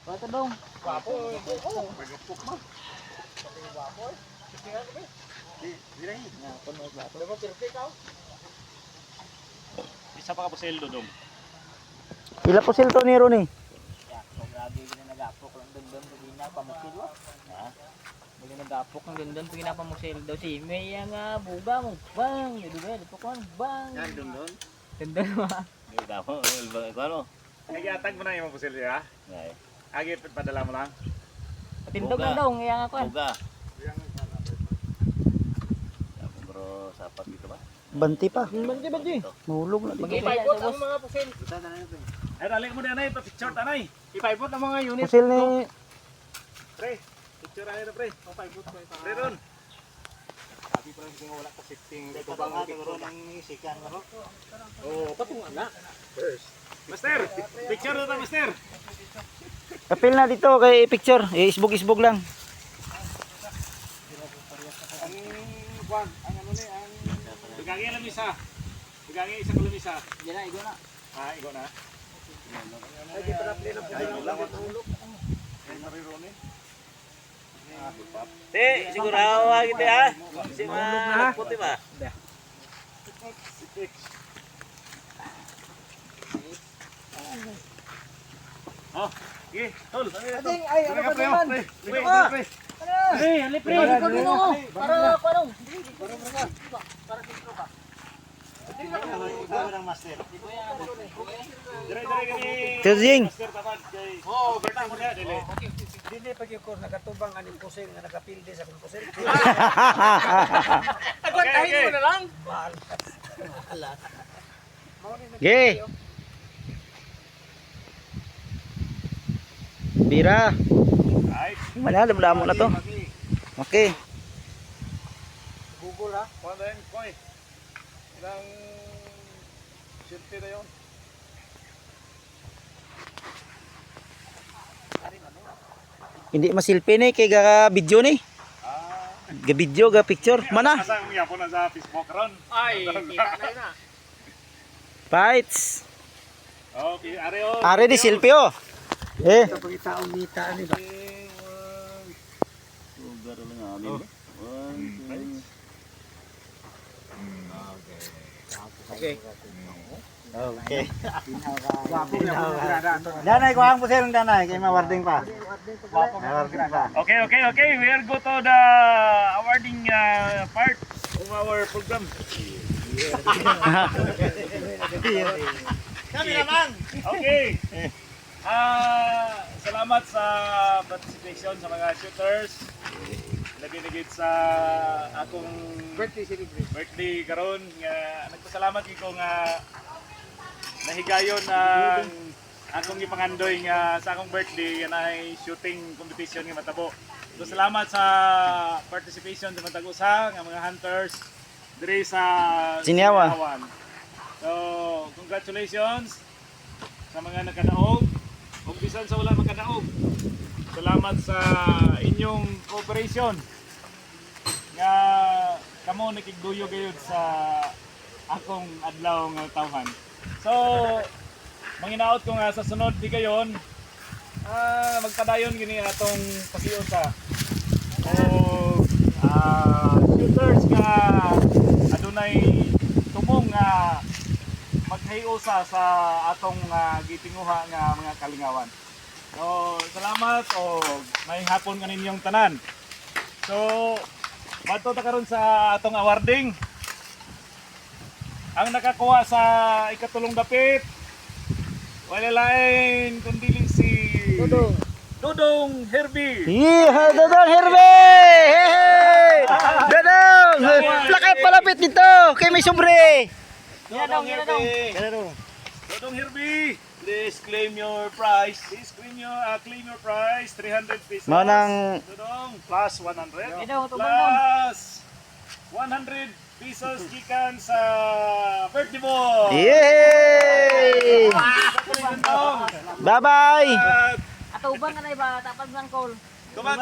Bata dong. Guwapo. Magupok mo. Guwapo. Di rin. Puno bato. Diba pirti ka? Isa pa ka po sel dodong. Pila po silto ni Ronnie? Kung lagi gina nagapok lang doon pag ginapamukil wa. Ha? Bagi nagapok lang doon pag ginapamukil daw si may nga buga mo. Bang, di ba? Dito ko bang. Yan doon. Tendon wa. Hindi tamo, ano? Nag-iatag mo na yung pusil siya. Ngay. Agi padala mo lang. Patindog lang daw ngaya nga ko. Buga. Bro, sapat dito ba? Banti pa. Banji. Mahulog na dito. Ipaipot ang mga pusil. Ay, dali mo na anay, pa-picture tanay. Ipaipot ang mga unit. Pusil ni Pre, picture anay na pre. Paipot ko ito. Pre ron. Sabi pa rin wala ka sitting. Ito bang ang picture ng isikan mo? Oo, patungan na. First. Master, picture na master. Apil na dito kay picture. Isbog-isbog lang. Ang Juan, ang ano ni, ang bigangin lang isa. Bigangin isang lamisa. Diyan na igo na. Ah, igo na. Ay, di pa na play ng pusil. Hulog. Ay, nariro ni. Te, siguro hawa gitu ya. Si ma puti ba? Oh, sige, tol. Ading ay ano ba naman? Pre. Hey, ali pre. Para parong. Dire-dire gani. Tuzing. Master tamad kay. Oh, kita mo na dili. Dili pag yung course nagatubang aning pusil nga nakapilde sa akong pusil. Agwantahin mo na lang. Ge. Bira. Ay, Mana damo na to. Okay. Google ha. Kuha na yun, koy. Ilang silti na yun. Hindi masilpi ni kay ga video ni. Ga video ga picture. Mana? Asa ang yapo na sa Facebook ron. Ay, kita na yun ah. Fights. Okay, are Are di silpi oh. Eh. Kapag itaong ngita ni ba? Buga rin nga amin. Okay. Okay. Wapo niya kung grada. Danay ko ang pusil danay kay mawarding pa. Mawarding pa. Okay. We are go to the awarding part of our program. Kami naman. Okay. Salamat sa participation sa mga shooters. Nagigit sa akong birthday karon nga nagpasalamat ko nga nahigayon ang akong gipangandoy nga sa akong birthday nga ay shooting competition nga matabo. So salamat sa participation sa matag usa nga mga hunters diri sa Siniawan. So congratulations sa mga nakadaog ug bisan sa wala makadaog. Salamat sa inyong cooperation nga kamo nakigduyo gayud sa akong adlaw nga tawhan. So manginaot ko nga sa sunod di gayon magpadayon gini atong pasiusa o shooters nga adunay tumong nga maghiusa sa atong gitinguha nga mga kalingawan. So, salamat o may hapon kaninyong tanan. So, madto ta karon sa atong awarding. Ang nakakuha sa ikatulong dapit wala lain kundi si Dodong Herbie. Yeah, Dodong Herbe! Hey! Dodong! Plakay palapit dito kay may sobre. Yan dong. Dodong Herbie. Please claim your prize. Please claim your prize, 300 pesos. Mao nang Dodong, plus 100. Ito, tubang dong. Plus 100 pesos gikan sa birthday boy. yay! Bye-bye. Ato ubang ka na iba, tapad ng call. Tuma.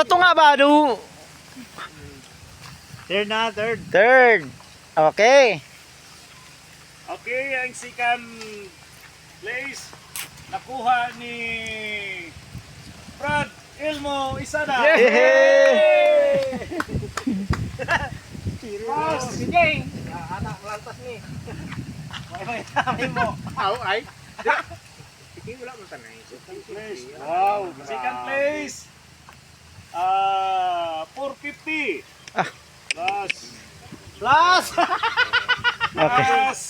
Patunga ba do? Third. Okay. Okay, ang second place nakuha ni Tomo Isada. Sige. Anak lantas ni. Wow, second place. 450. Plus. Okay. Plus.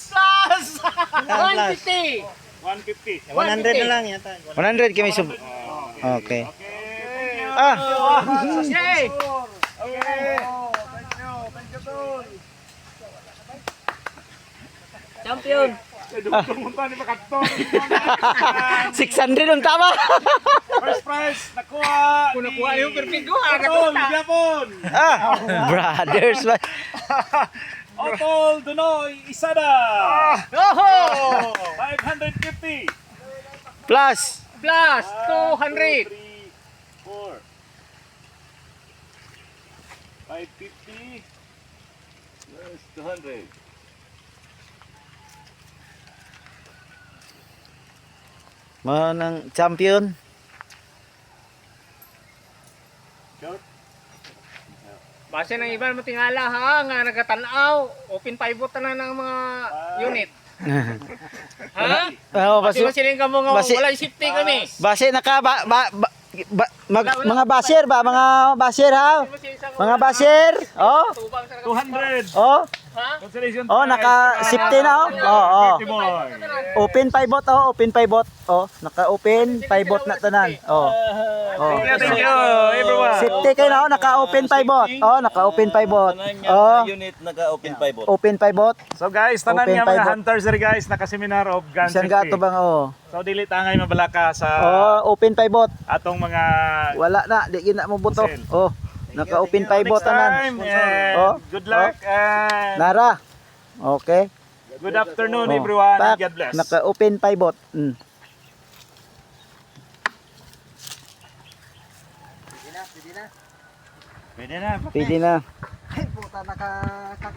150. 150. 100 na lang yata. 100 kami sub. Okay. Okay, thank you. Ah, Yay! Okay. Thank you, Tol. Champion! Pumunta ni Makatong. 600 ang tama. First prize, nakuha ni... Nakuha yung perfecto, Otol, Japon. Ah, brothers. Otol Dunoy Isada. Oh! 550. Plus. Plus 200. 3, 4. 550. Plus 200. Mga ng champion. Short. Base ng iba mo tingala ha nga nagatanaw, open pivot na ng mga unit. Ha? Oh, Kasi basi, siling ka mo nga basi- wala safety kami. base naka mga basher ba? Mga basher ha? Mga basher. Oh. 200. Oh. Ha? Consolation Oh, prize. naka-safety na oh. Oh, Pretty boy. Open pivot oh, open pivot. Oh, naka-open pivot na tanan. Oh. Oh. Thank you, everyone. Safety kayo na oh, naka-open pivot. Oh, naka-open pivot. Oh, Unit naka-open pivot. open pivot. So guys, tanan Open nga mga pivot. hunters diri guys, naka-seminar of gun Isang safety. gato bang oh. So dili tangay mabalaka sa Oh, open pivot. atong mga Wala na, di gina mo buto. Sale. Oh, naka-open pivot next time. tanan. And Oh. good luck and Nara. Okay. good afternoon Oh, everyone and tak, God bless. naka-open pivot. Pwede na. Pwede na.